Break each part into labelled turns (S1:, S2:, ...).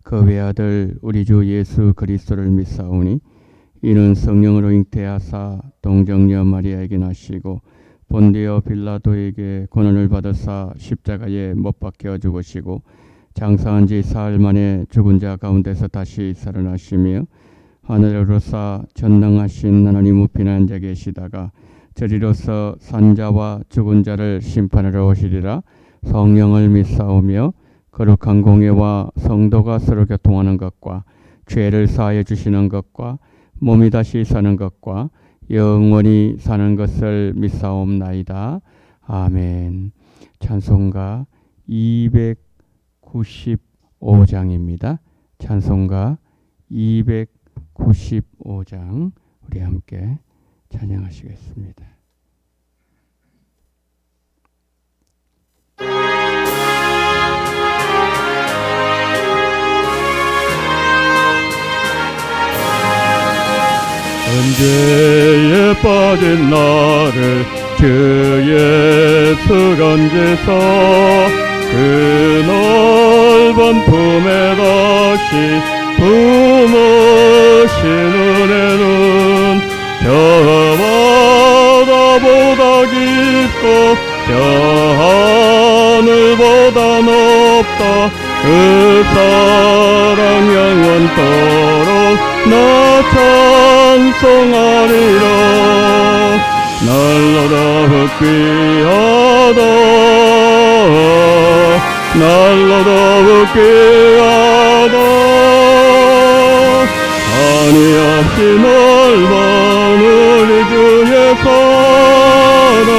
S1: 그 외아들 우리 주 예수 그리스도를 믿사오니 이는 성령으로 잉태하사 동정녀 마리아에게 나시고 본디오 빌라도에게 고난을 받으사 십자가에 못 박혀 죽으시고 장사한 지 사흘 만에 죽은 자 가운데서 다시 살아나시며 하늘으로 사 전능하신 하나님 우편에 앉아 계시다가 저리로서 산자와 죽은 자를 심판하러 오시리라. 성령을 믿사오며 거룩한 공예와 성도가 서로 교통하는 것과 죄를 사하여 주시는 것과 몸이 다시 사는 것과 영원히 사는 것을 믿사옵나이다. 아멘. 찬송가 295장입니다. 찬송가 295장 우리 함께 찬양하시겠습니다.
S2: 언제에 빠진 나를 주 예수 건지서 그 넓은 품에 다시 품으신 은혜는 저 바다보다 깊고 저 하늘보다 높다. 그 사랑 영원토록 나 찬송하리라. 날로다 흑귀하다. 날로다 흑귀하다. 한이 없이 넓은 우리 주의 사랑.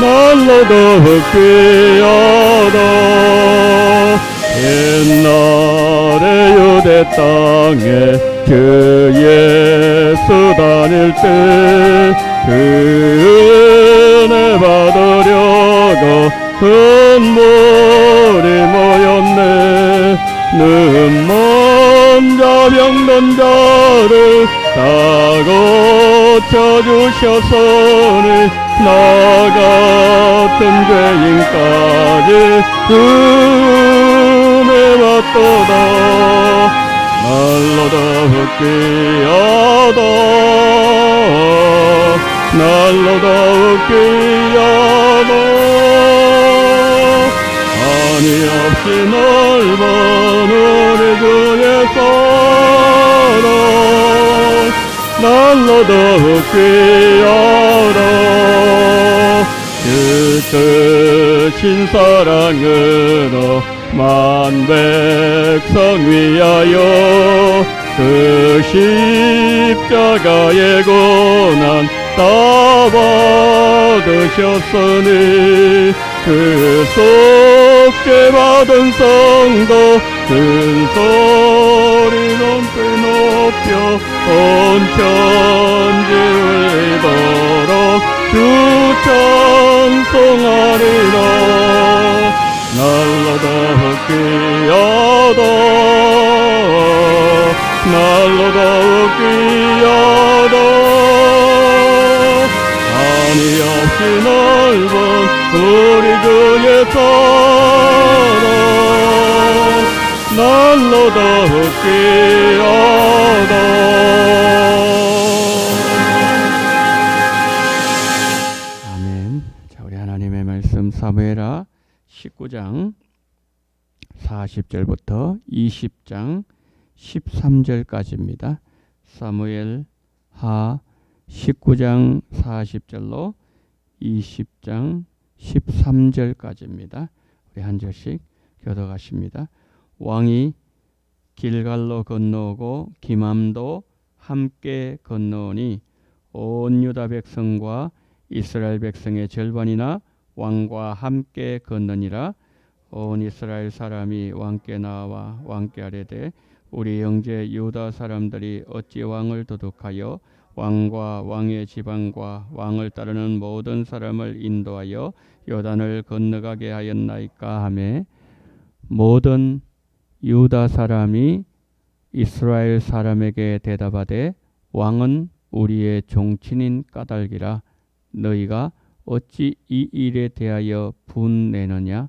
S2: 날로다 흑귀하다. 옛날에 유대 땅에 주 예수 다닐 때 그 은혜 받으려고 큰 물이 모였네. 눈먼 자 병든 자를 다 고쳐주셨으니 나 같은 죄인까지 은혜 받도다. 날로다 흑귀하다. 날로다 흑귀하다. 한이 없이 넓은 우리 주의 사랑. 날로다 흑귀하다. 그 크신 사랑으로 만 백성 위하여 그 십자가의 고난 다 받으셨으니 그 속죄 받은 성도 큰 소리 높이 높여 온 천지 울리도록 주 찬송하리라. 날로다 흑귀하다. 날로다 흑귀하다. 한이 없이 넓은 우리 주의 사랑. 날로다 흑귀하다.
S1: 아멘. 자, 우리 하나님의 말씀 사무엘하 19장 40절부터 20장 13절까지입니다. 사무엘하 19장 40절로 20장 13절까지입니다. 우리 한 절씩 교독하십니다. 왕이 길갈로 건너오고 기맘도 함께 건너오니 온 유다 백성과 이스라엘 백성의 절반이나 왕과 함께 건너니라. 온 이스라엘 사람이 왕께 나와 왕께 아뢰되 우리 형제 유다 사람들이 어찌 왕을 도둑하여 왕과 왕의 지방과 왕을 따르는 모든 사람을 인도하여 요단을 건너가게 하였나이까 하매 모든 유다 사람이 이스라엘 사람에게 대답하되 왕은 우리의 종친인 까닭이라. 너희가 어찌 이 일에 대하여 분내느냐?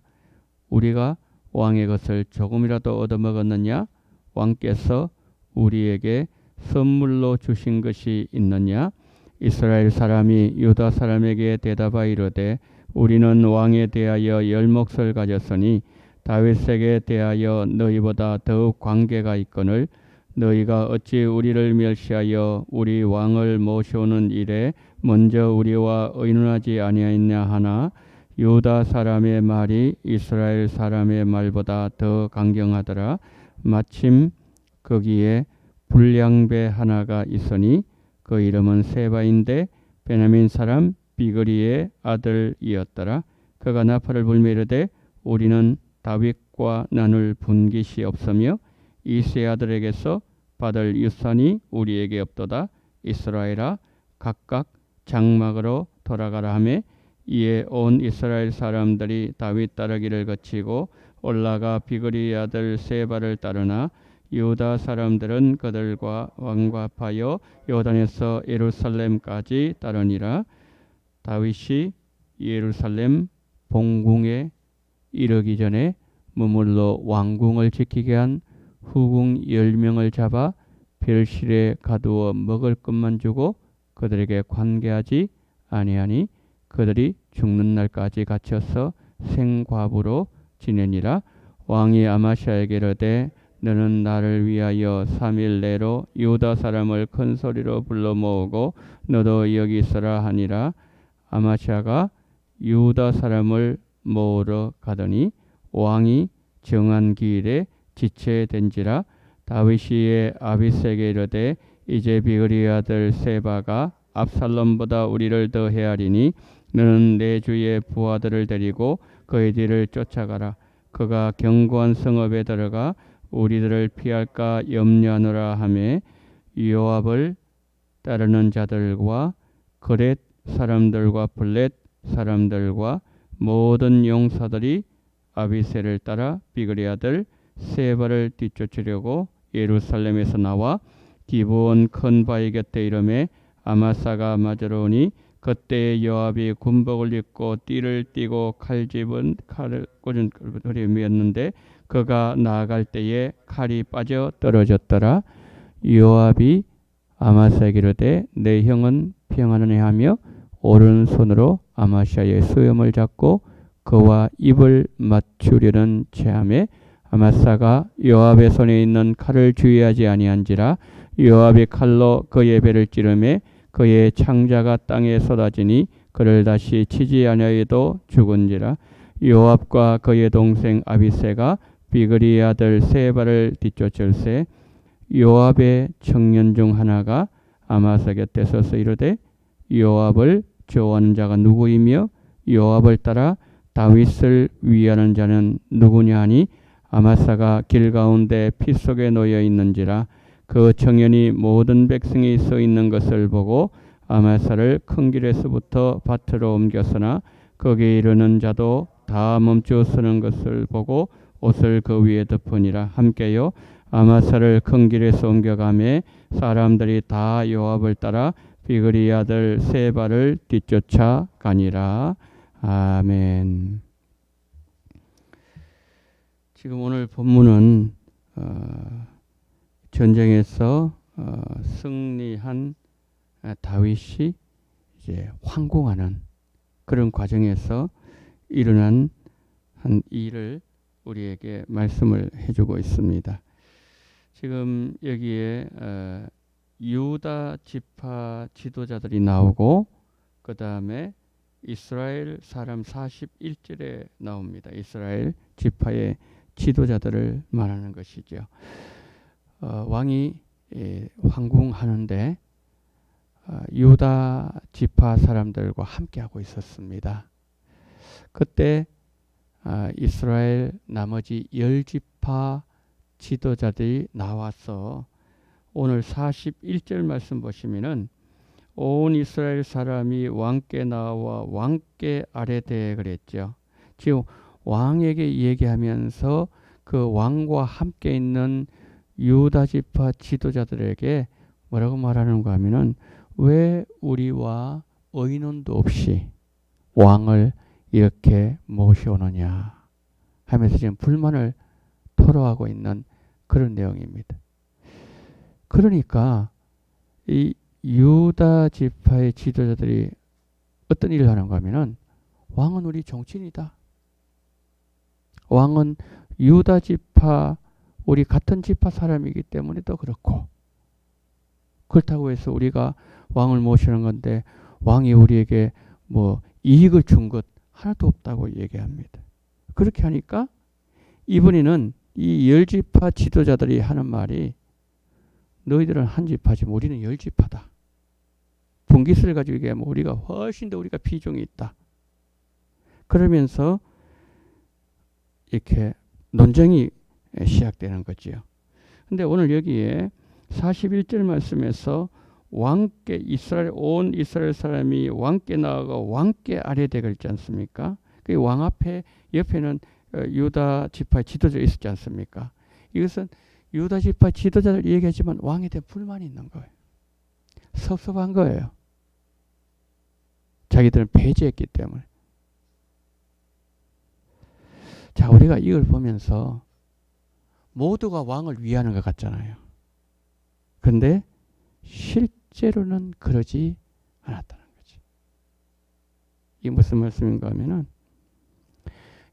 S1: 우리가 왕의 것을 조금이라도 얻어먹었느냐? 왕께서 우리에게 선물로 주신 것이 있느냐? 이스라엘 사람이 유다 사람에게 대답하여 이르되 우리는 왕에 대하여 열 몫을 가졌으니 다윗에게 대하여 너희보다 더욱 관계가 있거늘 너희가 어찌 우리를 멸시하여 우리 왕을 모셔오는 일에 먼저 우리와 의논하지 아니하였냐 하나 유다 사람의 말이 이스라엘 사람의 말보다 더 강경하더라. 마침 거기에 불량배 하나가 있으니 그 이름은 세바인데 베냐민 사람 비그리의 아들이었더라. 그가 나팔을 불며 이르되 우리는 다윗과 나눌 분깃이 없으며 이 세 아들에게서 받을 유산이 우리에게 없도다. 이스라엘아 각각 장막으로 돌아가라 하매 이에 온 이스라엘 사람들이 다윗 따르기를 거치고 올라가 비그리 아들 세바를 따르나 유다 사람들은 그들과 왕과하여 요단에서 예루살렘까지 따르니라. 다윗이 예루살렘 본궁에 이르기 전에 머물러 왕궁을 지키게 한 후궁 10명을 잡아 별실에 가두어 먹을 것만 주고 그들에게 관계하지 아니하니 그들이 죽는 날까지 갇혀서 생과부로 지내니라. 왕이 아마시아에게 이르되 너는 나를 위하여 3일 내로 유다 사람을 큰 소리로 불러 모으고 너도 여기 있으라 하니라. 아마시아가 유다 사람을 모으러 가더니 왕이 정한 기일에 지체된지라. 다윗이 아비새에게 이르되 이제 비그리 아들 세바가 압살롬보다 우리를 더 헤아리니 너는 내 주의 부하들을 데리고 그의 뒤를 쫓아가라. 그가 견고한 성읍에 들어가 우리들을 피할까 염려하노라 하매 요압을 따르는 자들과 그렛 사람들과 블렛 사람들과 모든 용사들이 아비새를 따라 비그리 아들 세바를 뒤쫓으려고 예루살렘에서 나와 기브온 큰 바위 곁에 이르매 아마사가 맞으러 오니 그때 요압이 군복을 입고 띠를 띠고 칼을 꽂은 그림이었는데 그가 나아갈 때에 칼이 빠져 떨어졌더라. 요압이 아마사에게 이르되 내 형은 평안하냐 하며 오른손으로 아마시아의 수염을 잡고 그와 입을 맞추려는 체함에 아마사가 요압의 손에 있는 칼을 주의하지 아니한지라. 요압이 칼로 그의 배를 찌르매 그의 창자가 땅에 쏟아지니 그를 다시 치지 아니하여도 죽은지라. 요압과 그의 동생 아비새가 비그리 아들 세바를 뒤쫓을새 요압의 청년 중 하나가 아마사 곁에 서서 이르되 요압을 좋아하는 자가 누구이며 요압을 따라 다윗을 위하는 자는 누구냐 하니 아마사가 길 가운데 피 속에 놓여 있는지라. 그 청년이 모든 백성이 서 있는 것을 보고 아마사를 큰 길에서부터 밭으로 옮겼으나 거기에 이르는 자도 다 멈추어 서는 것을 보고 옷을 그 위에 덮으니라. 함께요 아마사를 큰 길에서 옮겨가매 사람들이 다 요압을 따라 비그리 아들 세바를 뒤쫓아 가니라. 아멘. 지금 오늘 본문은 전쟁에서 승리한 다윗이 이제 황궁하는 그런 과정에서 일어난 한 일을 우리에게 말씀을 해주고 있습니다. 지금 여기에 유다 지파 지도자들이 나오고 그 다음에 이스라엘 사람 41절에 나옵니다. 이스라엘 지파의 지도자들을 말하는 것이죠. 왕이 황궁하는데 유다 지파 사람들과 함께하고 있었습니다. 그때 이스라엘 나머지 10지파 지도자들이 나와서 오늘 41절 말씀 보시면은 온 이스라엘 사람이 왕께 나와 왕께 아뢰되 그랬죠. 지금 왕에게 얘기하면서 그 왕과 함께 있는 유다 지파 지도자들에게 뭐라고 말하는가 하면은 왜 우리와 의논도 없이 왕을 이렇게 모셔오느냐. 하면서 지금 불만을 토로하고 있는 그런 내용입니다. 그러니까 이 유다 지파의 지도자들이 어떤 일을 하는가 하면은 왕은 우리 종친이다. 왕은 유다 지파, 우리 같은 지파 사람이기 때문에도 그렇고, 그렇다고 해서 우리가 왕을 모시는 건데 왕이 우리에게 뭐 이익을 준 것 하나도 없다고 얘기합니다. 그렇게 하니까 이분이는 이 열 지파 지도자들이 하는 말이 너희들은 한 지파지만 우리는 열 지파다. 분깃을 가지고 얘기하면 우리가 훨씬 더 우리가 비중이 있다. 그러면서 이렇게 논쟁이 시작되는 거지요. 근데 오늘 여기에 41절 말씀에서 왕께 온 이스라엘 사람이 왕께 나아가 왕께 아뢰되 그랬지 않습니까? 그 왕 앞에 옆에는 유다 지파의 지도자 있었지 않습니까? 이것은 유다 지파 지도자들 얘기하지만 왕에 대한 불만이 있는 거예요. 섭섭한 거예요. 자기들은 배제했기 때문에. 자, 우리가 이걸 보면서 모두가 왕을 위하는 것 같잖아요. 그런데 실제로는 그러지 않았다는 거지. 이게 무슨 말씀인가 하면은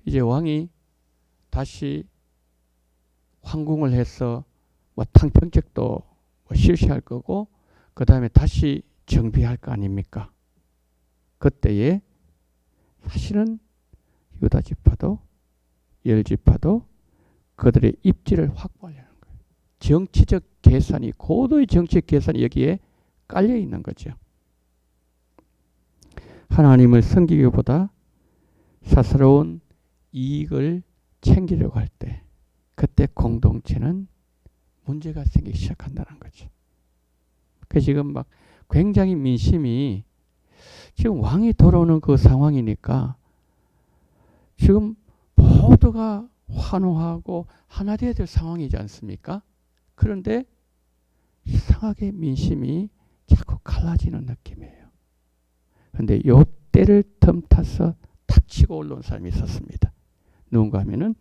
S1: 이제 왕이 다시 황궁을 해서 뭐 탕평책도 뭐 실시할 거고 그 다음에 다시 정비할 거 아닙니까? 그때에 사실은 유다 지파도 열 지파도 그들의 입지를 확보하려는 거예요. 정치적 계산이, 고도의 정치적 계산이 여기에 깔려 있는 거죠. 하나님을 섬기기보다 사사로운 이익을 챙기려고 할 때 그때 공동체는 문제가 생기기 시작한다는 거죠. 그 지금 막 굉장히 민심이 지금 왕이 돌아오는 그 상황이니까 지금 모두가 환호하고 하나 되어야 될 상황이지 않습니까? 그런데 이상하게 민심이 자꾸 갈라지는 느낌이에요. 그런데 요 때를 틈타서 탁 치고 올라온 사람이 있었습니다. 누군가 하면은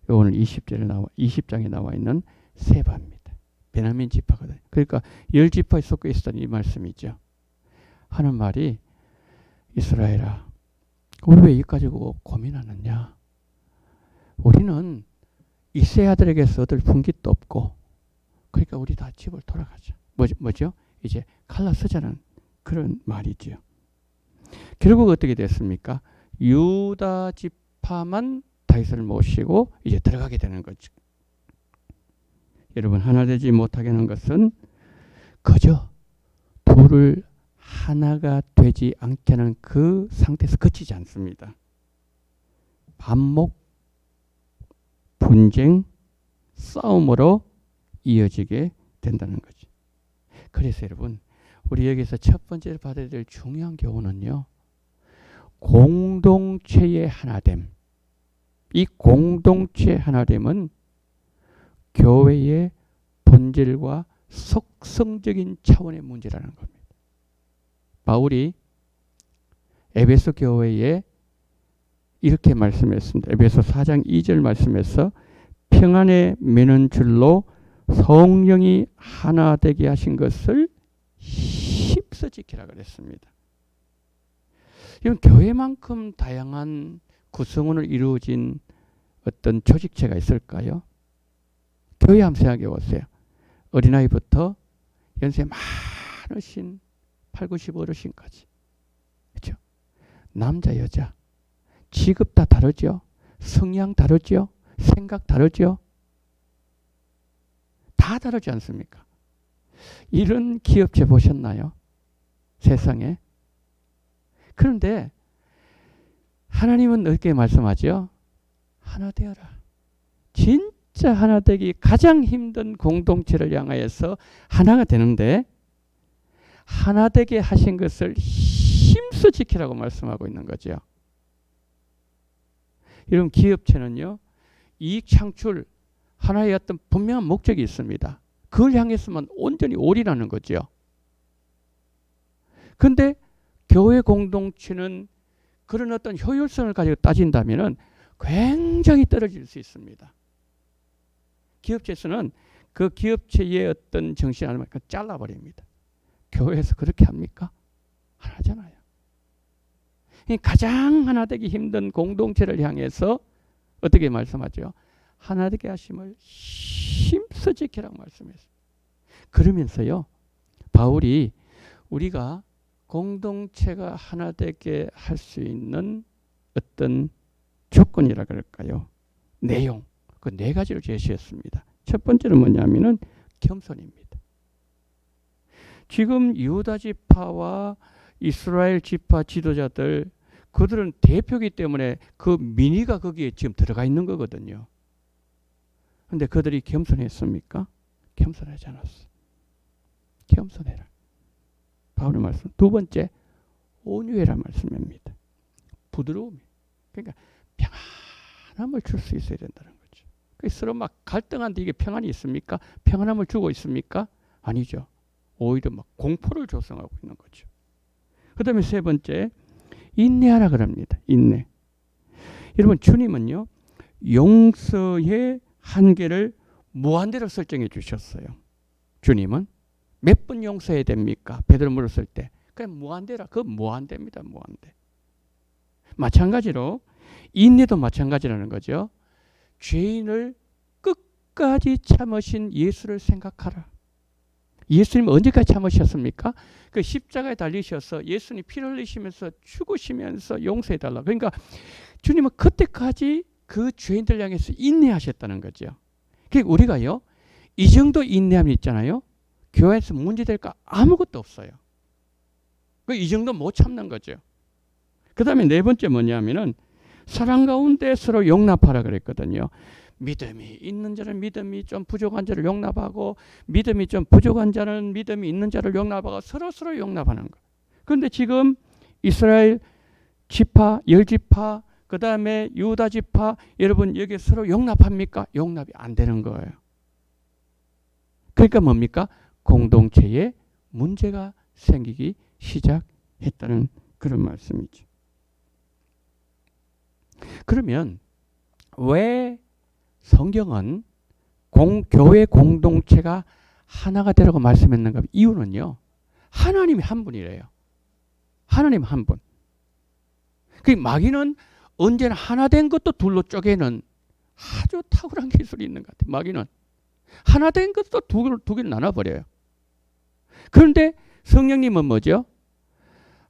S1: 오늘 20장에 나와 있는 세바입니다. 베냐민 지파거든요. 그러니까 열 지파에 속해 있었던 이 말씀이죠. 하는 말이 이스라엘아, 우리 왜 이까지 고민하느냐? 우리는 이세 아들에게서 얻을 분깃도 없고, 그러니까 우리 다 집을 돌아가자. 뭐죠? 이제 갈라서자는 그런 말이죠. 결국 어떻게 됐습니까? 유다 지파만 다윗을 모시고 이제 들어가게 되는 거죠. 여러분, 하나 되지 못하게 하는 것은 그저 둘을 하나가 되지 않게 하는 그 상태에서 그치지 않습니다. 반목, 분쟁, 싸움으로 이어지게 된다는 거죠. 그래서 여러분, 우리 여기서 첫 번째로 받아야 될 중요한 교훈은요, 공동체의 하나됨. 이 공동체의 하나됨은 교회의 본질과 속성적인 차원의 문제라는 겁니다. 바울이 에베소 교회에 이렇게 말씀했습니다. 에베소 4장 2절 말씀에서 평안에 매는 줄로 성령이 하나 되게 하신 것을 힘써 지키라 그랬습니다. 이건 교회만큼 다양한 구성원을 이루어진 어떤 조직체가 있을까요? 교회 한번 생각해 보세요. 어린아이부터 연세 많으신 8, 90 어르신까지. 그렇죠? 남자, 여자. 직업 다 다르죠? 성향 다르죠? 생각 다르죠? 다 다르지 않습니까? 이런 기업체 보셨나요? 세상에. 그런데 하나님은 어떻게 말씀하죠? 하나 되어라. 진짜 하나 되기 가장 힘든 공동체를 향하여서 하나가 되는데 하나 되게 하신 것을 힘써 지키라고 말씀하고 있는 거죠. 여러분, 기업체는요, 이익 창출, 하나의 어떤 분명한 목적이 있습니다. 그걸 향해서만 온전히 올인하는 거죠. 그런데 교회 공동체는 그런 어떤 효율성을 가지고 따진다면은 굉장히 떨어질 수 있습니다. 기업체에서는 그 기업체의 어떤 정신을 알면 잘라버립니다. 교회에서 그렇게 합니까? 안 하잖아요. 가장 하나 되기 힘든 공동체를 향해서 어떻게 말씀하죠? 하나 되게 하심을 힘써 지키라고 말씀했어요. 그러면서요, 바울이 우리가 공동체가 하나 되게 할 수 있는 어떤 조건이라 그럴까요? 내용, 그 네 가지를 제시했습니다. 첫 번째는 뭐냐면은 겸손입니다. 지금 유다 지파와 이스라엘 지파 지도자들, 그들은 대표이기 때문에 그 민의가 거기에 지금 들어가 있는 거거든요. 그런데 그들이 겸손했습니까? 겸손하지 않았어. 겸손해라. 바울의 말씀. 두 번째, 온유해라 말씀입니다. 부드러움. 그러니까 평안함을 줄 수 있어야 된다는 거죠. 서로 막 갈등한데 이게 평안이 있습니까? 평안함을 주고 있습니까? 아니죠. 오히려 막 공포를 조성하고 있는 거죠. 그 다음에 세 번째, 인내하라 그럽니다. 인내. 여러분, 주님은요, 용서의 한계를 무한대로 설정해 주셨어요. 주님은 몇 번 용서해야 됩니까? 베드로 물었을 때. 그냥 무한대라. 그거 무한대입니다. 무한대. 마찬가지로 인내도 마찬가지라는 거죠. 죄인을 끝까지 참으신 예수를 생각하라. 예수님 언제까지 참으셨습니까? 그 십자가에 달리셔서 예수님 피를 흘리시면서 죽으시면서 용서해달라. 그러니까 주님은 그때까지 그 죄인들 향해서 인내하셨다는 거죠. 그러니까 우리가요, 이 정도 인내함이 있잖아요. 교회에서 문제될 거 아무것도 없어요. 이 정도 못 참는 거죠. 그 다음에 네 번째 뭐냐면은 사랑 가운데 서로 용납하라 그랬거든요. 믿음이 있는 자는 믿음이 좀 부족한 자를 용납하고, 믿음이 좀 부족한 자는 믿음이 있는 자를 용납하고, 서로 용납하는 거. 그런데 지금 이스라엘 지파, 열지파, 그 다음에 유다 지파, 여러분 여기 서로 용납합니까? 용납이 안 되는 거예요. 그러니까 뭡니까? 공동체에 문제가 생기기 시작했다는 그런 말씀이죠. 그러면 왜 성경은 교회 공동체가 하나가 되라고 말씀했는가? 이유는요, 하나님이 한 분이래요. 하나님 한 분. 그 마귀는 언제나 하나 된 것도 둘로 쪼개는 아주 탁월한 기술이 있는 것 같아요. 마귀는 하나 된 것도 두 개로 나눠버려요. 그런데 성령님은 뭐죠?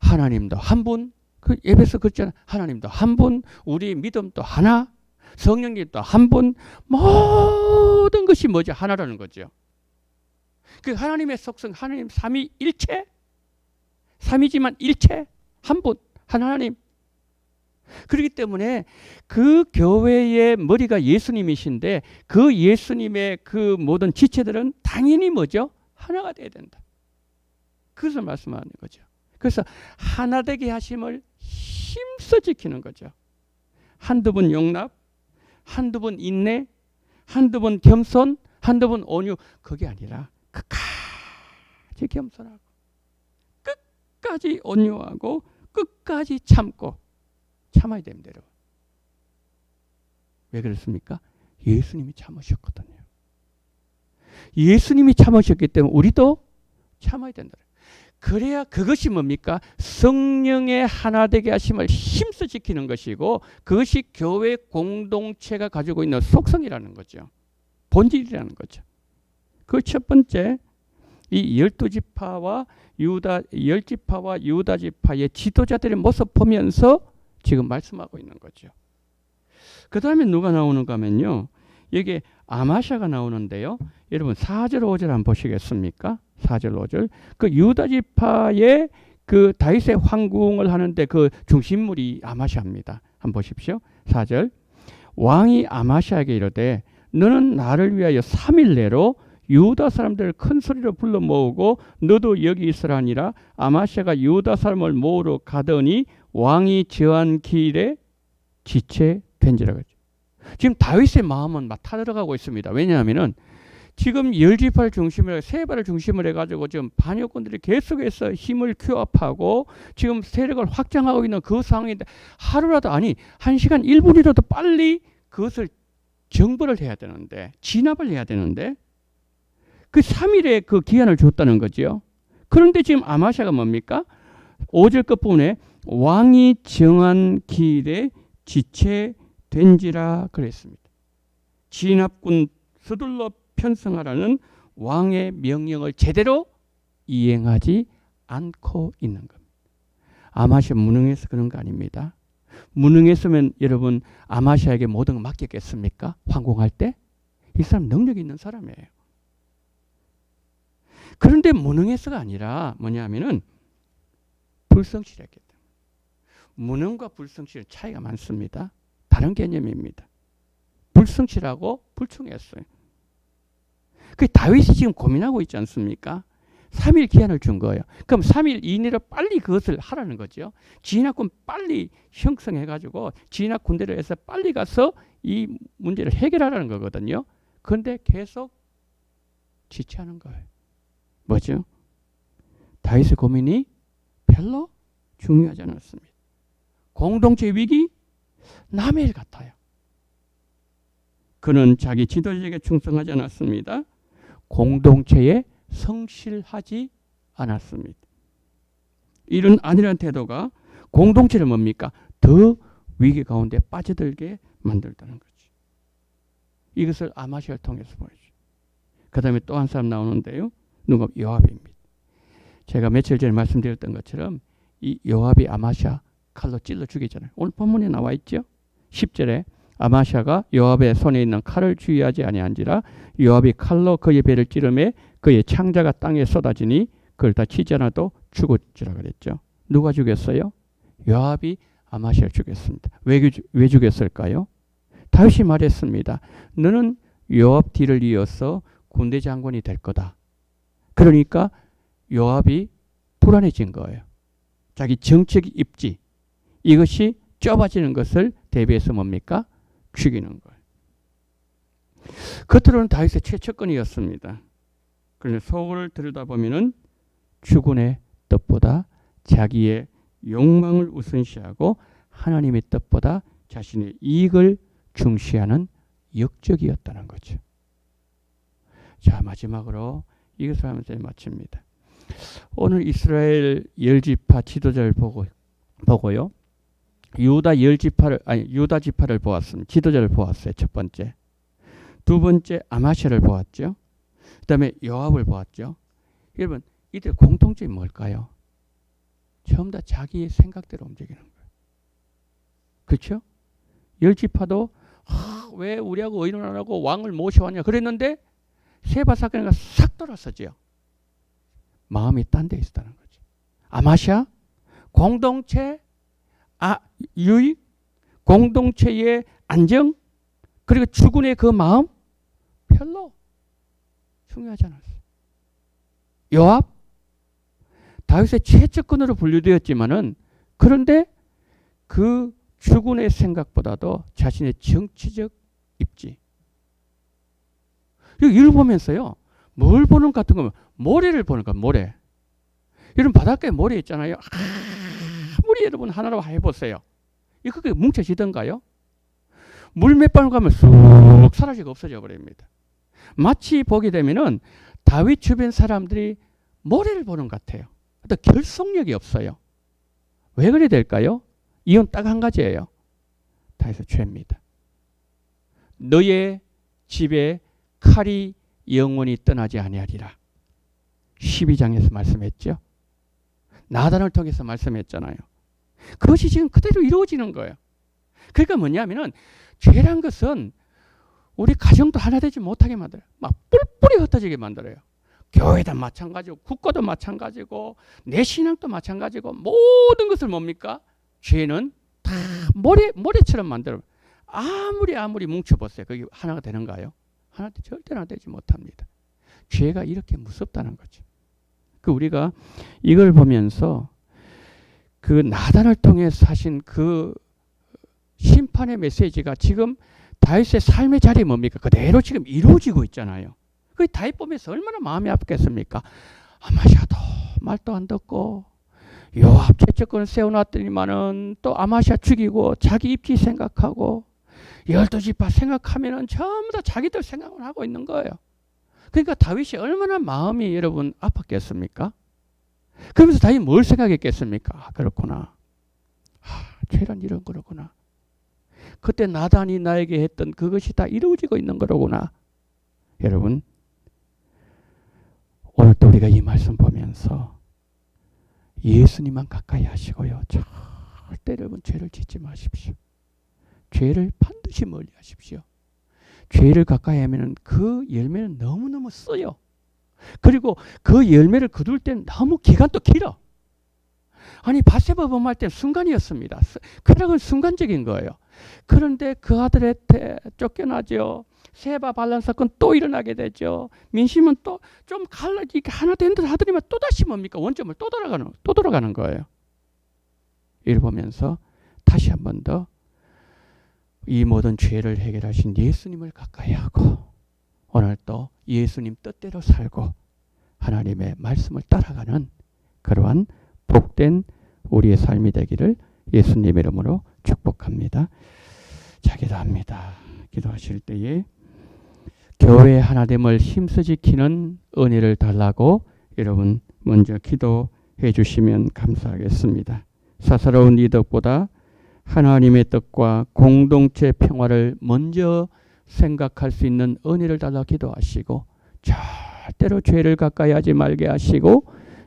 S1: 하나님도 한 분. 그 에베소 그랬잖아요. 하나님도 한 분, 우리 믿음도 하나, 성령님도 한 분, 모든 것이 뭐죠? 하나라는 거죠. 그 하나님의 속성, 하나님 삼위일체, 삼위지만 일체, 한 분, 한 하나님. 그렇기 때문에 그 교회의 머리가 예수님이신데 그 예수님의 그 모든 지체들은 당연히 뭐죠? 하나가 돼야 된다. 그것을 말씀하는 거죠. 그래서 하나 되게 하심을 힘써 지키는 거죠. 한두 번 용납, 한두 번 인내, 한두 번 겸손, 한두 번 온유. 그게 아니라 끝까지 겸손하고, 끝까지 온유하고, 끝까지 참고, 참아야 됩니다. 여러분. 왜 그렇습니까? 예수님이 참으셨거든요. 예수님이 참으셨기 때문에 우리도 참아야 된다. 그래야 그것이 뭡니까? 성령의 하나 되게 하심을 힘써 지키는 것이고, 그것이 교회 공동체가 가지고 있는 속성이라는 거죠. 본질이라는 거죠. 그 첫 번째, 이 12지파와 열지파와 유다 지파의 지도자들의 모습 보면서 지금 말씀하고 있는 거죠. 그 다음에 누가 나오는가 하면요, 여기 아마샤가 나오는데요. 여러분 4절 5절 한번 보시겠습니까? 4절 5절. 그 유다 지파의 그 다윗의 황궁을 하는데 그 중심물이 아마샤입니다. 한번 보십시오. 4절. 왕이 아마샤에게 이르되 너는 나를 위하여 3일 내로 유다 사람들을 큰 소리로 불러 모으고 너도 여기 있으라 하니라. 아마샤가 유다 사람을 모으러 가더니 왕이 저한 길에 지체된지라 그러죠. 지금 다윗의 마음은 막 타들어가고 있습니다. 왜냐하면은 지금 10지파를 중심으로 세바를 중심으로 해가지고 지금 반역군들이 계속해서 힘을 규합하고 지금 세력을 확장하고 있는 그 상황인데 하루라도 아니 1시간 1분이라도 빨리 그것을 정벌을 해야 되는데 진압을 해야 되는데 그 3일의 그 기한을 줬다는 거죠. 그런데 지금 아마샤가 뭡니까? 5절 끝부분에 왕이 정한 기일에 지체된지라 그랬습니다. 진압군 서둘러 편성하라는 왕의 명령을 제대로 이행하지 않고 있는 겁니다. 아마샤 무능해서 그런 거 아닙니다. 무능했으면 여러분 아마샤에게 모든 걸 맡겼겠습니까? 황공할 때? 이 사람 능력 있는 사람이에요. 그런데 무능해서가 아니라 뭐냐면은 불성실했기 때문에. 무능과 불성실은 차이가 많습니다. 다른 개념입니다. 불성실하고 불충했어요. 그 다윗이 지금 고민하고 있지 않습니까? 3일 기한을 준 거예요. 그럼 3일 이내로 빨리 그것을 하라는 거죠. 진압군 빨리 형성해가지고 진압 군대를 해서 빨리 가서 이 문제를 해결하라는 거거든요. 그런데 계속 지체하는 거예요. 뭐죠? 다윗의 고민이 별로 중요하지 않았습니다. 공동체 위기 남의 일 같아요. 그는 자기 지도자에게 충성하지 않았습니다. 공동체에 성실하지 않았습니다. 이런 안일한 태도가 공동체를 뭡니까? 더 위기 가운데 빠져들게 만들다는 거죠. 이것을 아마시아를 통해서 보여줘요. 그 다음에 또 한 사람 나오는데요. 누가? 요압입니다. 제가 며칠 전에 말씀드렸던 것처럼 이 요압이 아마시아 칼로 찔러 죽이잖아요. 오늘 본문에 나와 있죠. 10절에 아마시아가 요압의 손에 있는 칼을 주의하지 아니한지라 요압이 칼로 그의 배를 찌르매 그의 창자가 땅에 쏟아지니 그걸 다 치지 않아도 죽었지라 그랬죠. 누가 죽였어요? 요압이 아마시아를 죽였습니다. 왜 죽였을까요? 다윗이 말했습니다. 너는 요압 뒤를 이어서 군대 장관이 될 거다. 그러니까 요압이 불안해진 거예요. 자기 정책 입지 이것이 좁아지는 것을 대비해서 뭡니까? 죽이는 거예요. 겉으로는 다윗의 최측근이었습니다. 그런데 속을 들여다보면 주군의 뜻보다 자기의 욕망을 우선시하고 하나님의 뜻보다 자신의 이익을 중시하는 역적이었다는 거죠. 자, 마지막으로 이것을 하면서 마칩니다. 오늘 이스라엘 10지파 지도자를 보고요. 유다 지파를 보았습니다. 지도자를 보았어요. 첫 번째. 두 번째 아마시아를 보았죠. 그 다음에 요압을 보았죠. 여러분 이들 공통점이 뭘까요? 전부 다 자기의 생각대로 움직이는 거예요. 그렇죠? 10지파도 왜 우리하고 의논 안 하고 왕을 모셔왔냐 그랬는데 세바 사건이 싹 돌아서죠. 마음이 딴 데 있었다는 거죠. 아마시아 공동체 유익, 공동체의 안정, 그리고 주군의 그 마음 별로 중요하지 않았어요. 요압 다윗의 최측근으로 분류되었지만은 그런데 그 주군의 생각보다도 자신의 정치적 입지. 이걸 보면서요. 뭘 보는 것 같은 거면 모래를 보는 거야. 모래. 여러분 바닷가에 모래 있잖아요. 아무리 여러분 하나로 해보세요. 이거 그게 뭉쳐지던가요? 물 몇 방울 가면 쑥 사라지고 없어져 버립니다. 마치 보게 되면은 다윗 주변 사람들이 모래를 보는 것 같아요. 어떤 결속력이 없어요. 왜 그래 될까요? 이유는 딱 한 가지예요. 다윗의 죄입니다. 너의 집에 칼이 영원히 떠나지 아니하리라. 12장에서 말씀했죠. 나단을 통해서 말씀했잖아요. 그것이 지금 그대로 이루어지는 거예요. 그러니까 뭐냐면은 죄란 것은 우리 가정도 하나 되지 못하게 만들어요. 막 뿔뿔이 흩어지게 만들어요. 교회도 마찬가지고 국가도 마찬가지고 내 신앙도 마찬가지고 모든 것을 뭡니까? 죄는 다 모래처럼 만들어요. 아무리 뭉쳐보세요. 그게 하나가 되는가요? 하나 절대로 되지 못합니다. 죄가 이렇게 무섭다는 거죠. 그 우리가 이걸 보면서 그 나단을 통해서 하신 그 심판의 메시지가 지금 다윗의 삶의 자리에 뭡니까? 그대로 지금 이루어지고 있잖아요. 그 다윗 보면서 얼마나 마음이 아프겠습니까? 아마샤도 말도 안 듣고 요압 죄책권을 세워놨더니만은 또 아마샤 죽이고 자기 입지 생각하고 12지파 생각하면은 전부 다 자기들 생각을 하고 있는 거예요. 그러니까 다윗이 얼마나 마음이 여러분 아팠겠습니까? 그러면서 다윗이 뭘 생각했겠습니까? 그렇구나. 죄란 이런 거로구나. 그때 나단이 나에게 했던 그것이 다 이루어지고 있는 거로구나. 여러분, 오늘 또 우리가 이 말씀 보면서 예수님만 가까이 하시고요. 절대 여러분 죄를 짓지 마십시오. 죄를 반드시 멀리 하십시오. 죄를 가까이 하면 그 열매는 너무너무 써요. 그리고 그 열매를 거둘 때는 너무 기간도 길어. 아니 바세바 범할 때 순간이었습니다. 그런 순간적인 거예요. 그런데 그 아들한테 쫓겨나죠. 세바 반란 사건 또 일어나게 되죠. 민심은 또 좀 갈라지게 하나 된 듯 하더니만 또 다시 뭡니까? 원점을 또 돌아가는 거예요. 이를 보면서 다시 한 번 더 이 모든 죄를 해결하신 예수님을 가까이 하고 오늘 또 예수님 뜻대로 살고 하나님의 말씀을 따라가는 그러한 복된 우리의 삶이 되기를 예수님 이름으로 축복합니다. 자, 기도합니다. 기도하실 때에 교회 하나됨을 힘써 지키는 은혜를 달라고 여러분 먼저 기도해 주시면 감사하겠습니다. 사사로운 이득보다 하나님의 뜻과 공동체 평화를 먼저 생각할 수 있는 은혜를 달라 기도하시고 절대로 죄를 가까이 하지 말게 하시고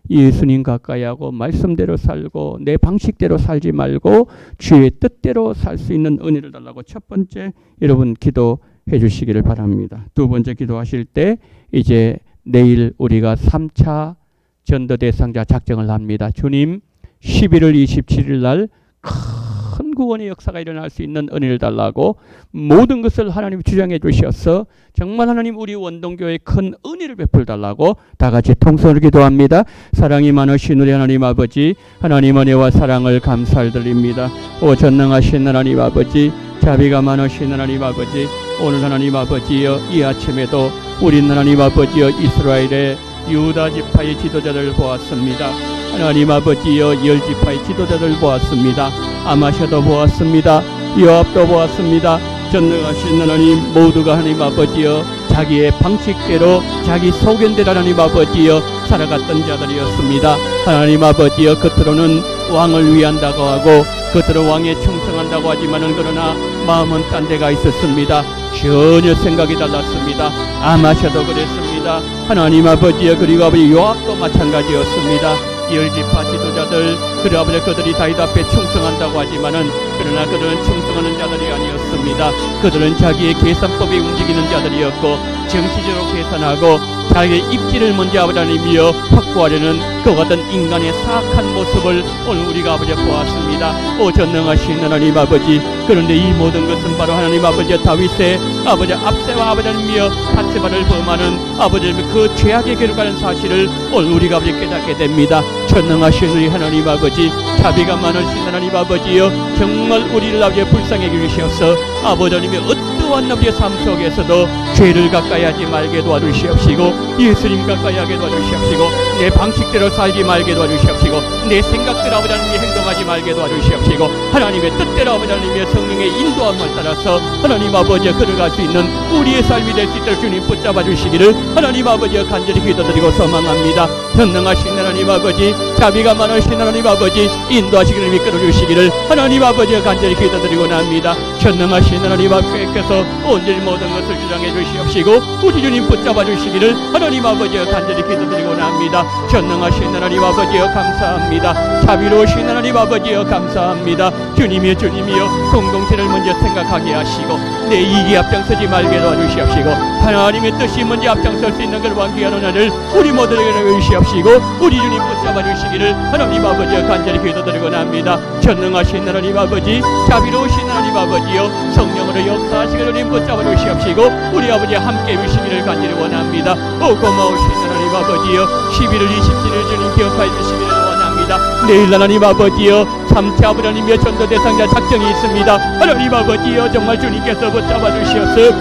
S1: 예수님 가까이 하고 말씀대로 살고 내 방식대로 살지 말고 주의 뜻대로 살 수 있는 은혜를 달라고 첫 번째 여러분 기도해 주시기를 바랍니다. 두 번째 기도하실 때 이제 내일 우리가 3차 전도대상자 작정을 합니다. 주님 11월 27일 날 큰 구원의 역사가 일어날 수 있는 은혜를 달라고 모든 것을 하나님이 주장해 주셔서 정말 하나님 우리 원동교회에 큰 은혜를 베풀 달라고 다 같이 통성으로 기도합니다. 사랑이 많으신 우리 하나님 아버지, 하나님 은혜와 사랑을 감사를 드립니다. 오 전능하신 하나님 아버지, 자비가 많으신 하나님 아버지, 오늘 하나님 아버지여 이 아침에도 우리 하나님 아버지여 이스라엘의 유다 지파의 지도자들을 보았습니다. 하나님 아버지여 10지파의 지도자들 보았습니다. 아마샤도 보았습니다. 요압도 보았습니다. 전능하신 하나님 모두가 하나님 아버지여 자기의 방식대로 자기 소견대로 하나님 아버지여 살아갔던 자들이었습니다. 하나님 아버지여 겉으로는 왕을 위한다고 하고 겉으로 왕에 충성한다고 하지만은 그러나 마음은 딴 데가 있었습니다. 전혀 생각이 달랐습니다. 아마샤도 그랬습니다. 하나님 아버지여 그리고 아버지 요압도 마찬가지였습니다. 10지파 지도자들 그래 아버지 그들이 다윗 앞에 충성한다고 하지만은 그러나 그들은 충성하는 자들이 아니었습니다. 그들은 자기의 계산법에 움직이는 자들이었고 정치적으로 계산하고 자기의 입지를 먼저 아버지 하나님이여 확보하려는 그 같은 인간의 사악한 모습을 오늘 우리가 아버지 보았습니다. 오 전능하신 하나님 아버지, 그런데 이 모든 것은 바로 하나님 아버지 다윗의 아버지 압세와 아버지 하나님이여 밧세바를 범하는 아버지 그 죄악의 길을 가는 사실을 오늘 우리가 아버지 깨닫게 됩니다. 전능하신 우리 하나님 아버지, 자비가 많으신 하나님 아버지여 정말 우리를 아버지 불쌍히 여기셔서 아버지 하나님의 어떠한 아버지의 삶 속에서도 죄를 가까이 하지 말게 도와주시옵시고 예수님 가까이 하게 도와주시옵시고 내 방식대로 살지 말게 도와주시옵시고 내 생각대로 아버지 하나님이 행동하지 말게 도와주시옵시고 하나님의 뜻대로 아버지 하나님의 성령의 인도함을 따라서 하나님 아버지여 걸어갈 수 있는 우리의 삶이 될 수 있도록 주님 붙잡아 주시기를 하나님 아버지여 간절히 기도드리고 소망합니다. 전능하신 하나님 아버지, 자비가 많으신 하나님 아버지 인도하시기를 이끌어 주시기를 하나님 아버지여 간절히 기도드리고 납니다. 전능하신 하나님 아버지께서 온전히 모든 것을 주장해 주시옵시고 우리 주님 붙잡아 주시기를 하나님 아버지여 간절히 기도드리고 납니다. 전능하신 하나님 아버지여 감사합니다. 자비로우신 하나님 아버지여 감사합니다. 주님이여 공동체를 먼저 생각하게 하시고 내 이익에 앞장서지 말게 도와주시옵시고 하나님의 뜻이 먼저 앞장설 수 있는 그런 귀한 은혜를 우리 모두에게 주시옵시고 우리 주님 붙잡아 주시기를 하나님 아버지여 간절히 기도드리고 납니다. 전능하신 하나님 아버지, 자비로우신 하나님 아버지여 성령으로 역사하시기를 주님 붙잡아 주시옵시고 우리 아버지 함께 해주시기를 간절히 원합니다. 오 고마우신 하나님 아버지여 11월 27일 주님 기억하여 주시기를 원합니다. 내일 하나님 아버지여 3차 아버지 하나님의 전도 대상자 작정이 있습니다. 하나님 아버지여 정말 주님께서 붙잡아 주시옵소서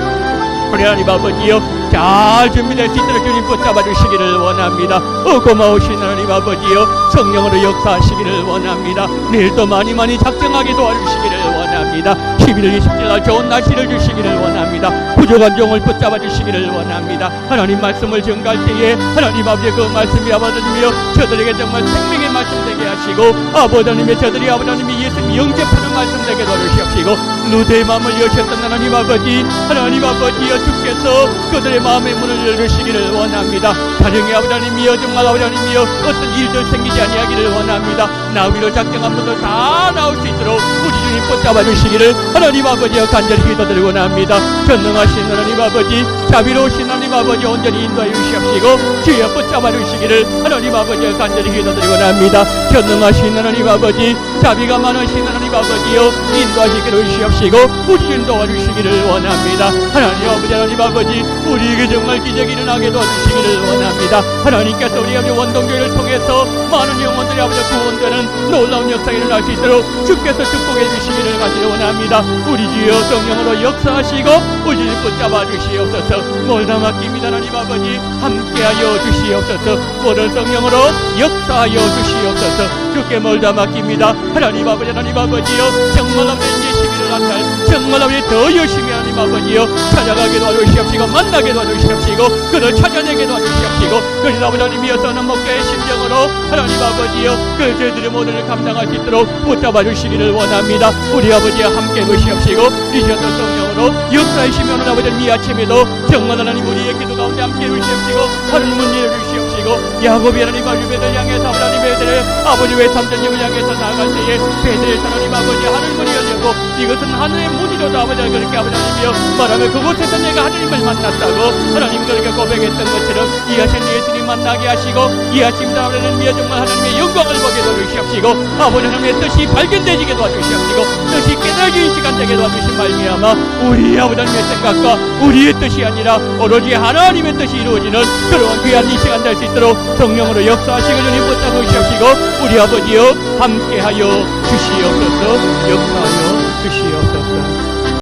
S1: 우리 하나님 아버지여 잘 준비될 수 있도록 주님 붙잡아 주시기를 원합니다. 고마우신 하나님 아버지여, 성령으로 역사하시기를 원합니다. 내일도 많이 작정하게 도와주시기를 원합니다. 11월 27일 좋은 날씨를 주시기를 원합니다. 부족한 종을 붙잡아 주시기를 원합니다. 하나님 말씀을 전가할 때에 하나님 아버지 그 말씀이 아버지여 저들에게 정말 생명의 말씀 되게 하시고, 아버지님의 저들이 아버지님이 예수님 영접하는 말씀 되게 도와주시옵시고, 루드의 마음을 여셨던 하나님 아버지여 주께서 그들의 마음의 문을 열어주시기를 원합니다. 가정의 아버지님이여 정말 아버지님이여 어떤 일들 생기지 아니하기를 원합니다. 나위로 작정한 분들 다 나올 수 있도록 우리 주님 붙잡아 주시기를 하나님 아버지여 간절히 기도드리고 납니다. 전능하신 하나님 아버지, 자비로우신 하나님 아버지 온전히 인도하여 주시옵시고 주여 붙잡아 주시기를 하나님 아버지여 간절히 기도드리고 납니다. 전능하신 하나님 아버지, 자비가 많으신 하나님 아버지여 인도하시기를 주시옵시고 우리 주님 도와주시기를 원합니다. 하나님 아버지 우리에게 정말 기적이 일어나게 도와주시기를 원합니다. 하나님께서 우리 아버지 원동교회를 통해서 많은 영혼들이 아버지 구원되는 놀라운 역사가 일어날 수 있도록 주께서 축복해 주시기를 간절히 원합니다. 우리 주여 성령으로 역사하시고 우리 주님 붙잡아 주시옵소서. 몰다 맡깁니다. 하나님 아버지 함께하여 주시옵소서. 모든 성령으로 역사하여 주시옵소서. 주께 몰다 맡깁니다. 하나님 아버지여 정말 아버지 예수님을 나타날 정말 아버지 더 열심히 하나님 아버지여 찾아가게 도와주시옵시고 만나게 도와주시옵시고 그를 찾아내게 도와주시옵시고 그리고 아버지님이어서는 목자의 심정으로 하나님 아버지여 그 저희들의 모든을 감당할 수 있도록 붙잡아 주시기를 원합니다. 우리 아버지와 함께 보시옵시고 이셔서 성령으로 역사하시며 오늘 아버지님 이 아침에도 정말 하나님 우리의 기도 가운데 함께 해주시옵시고 하나님 문 열어주시옵시고 야곱이 하나님 아버지를 향해서 하나님의 애들을 아버지 외삼전님을 향해서 나아갈 때에 베드레 하나님 아버지 하늘 문이 열렸고 이것은 하늘의 문이로다 아버지 그렇게 아버지님이여 말하며 그곳에서 내가 하나님을 만났다고 하나님 그렇게 고백했던 것처럼 이 아침 예수님 만나게 하시고 이 아침도 아버지님이여 정말 하나님의 영광을 보게 도와주시옵시고 아버지 하나님의 뜻이 발견되지게 도와주시옵시고 뜻이 깨달아지는 시간 되게 도와주신 말미암아 우리 아버지님의 생각과 우리의 뜻이 아니라 오로지 하나님의 뜻이 이루어지는 그러한 귀한 이 시간 될 수 있도록 성령으로 역사하시기를 주님 붙잡아 주시옵시고 우리 아버지여 함께하여 주시옵소서. 역사